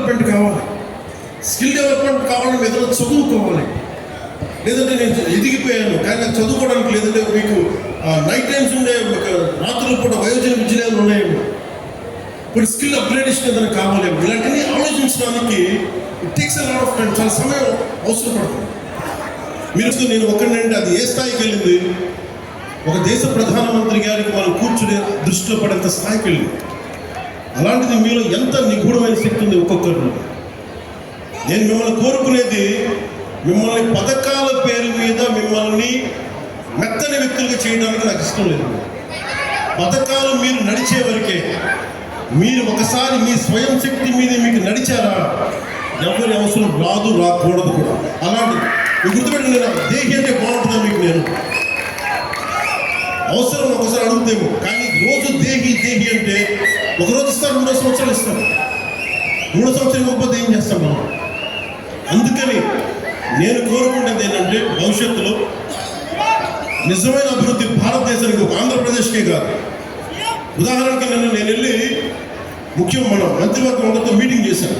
Development కావాలి. Skill development కావాలని ఏదైనా చదువుకోవాలి. లేదంటే నేను ఎదిగిపోయాను కానీ నాకు చదువుకోవడానికి లేదంటే మీకు నైట్ టైమ్స్ ఉండే రాత్రుల పూట వయోజన విద్యలు ఉన్నాయేమో, ఇప్పుడు స్కిల్ అప్గ్రేడేషన్ ఏదైనా కావాలేమో, ఇలాంటివి ఆలోచించడానికి it takes a lot of time, చాలా సమయం అవసరం పడుతుంది. మీరు నేను ఒకరినంటే అది ఏ స్థాయికి వెళ్ళింది, ఒక దేశ ప్రధానమంత్రి గారికి మనం కూర్చునే దృష్టిలో పడేంత స్థాయికి వెళ్ళింది. అలాంటిది మీలో ఎంత నిగూఢమైన శక్తి ఉంది ఒక్కొక్కరిలో. నేను మిమ్మల్ని కోరుకునేది, మిమ్మల్ని పథకాల పేరు మీద మిమ్మల్ని మెత్తని వ్యక్తులుగా చేయడానికి నాకు ఇష్టం లేదు. పథకాలు మీరు నడిచే వరకే. మీరు ఒకసారి మీ స్వయం శక్తి మీద మీకు నడిచారా ఎవరి అవసరం రాదు, రాకూడదు కూడా. అలాంటి గుర్తుపెట్టి నేను దేహి అంటే బాగుంటుందా మీకు, నేను అవసరం ఒకసారి అడుగుతాము కానీ రోజు దేహి దేహి అంటే ఒకరోజు ఇస్తారు, 3 సంవత్సరాలు ఇస్తారు. 3 సంవత్సరాలు ఇవ్వకపోతే ఏం చేస్తాం మనం? అందుకని నేను కోరుకునేది ఏంటంటే భవిష్యత్తులో నిజమైన అభివృద్ధి భారతదేశానికి, ఒక ఆంధ్రప్రదేశ్కే కాదు. ఉదాహరణకి నేను వెళ్ళి ముఖ్యం మన మంత్రివర్గం అందరితో మీటింగ్ చేశాను.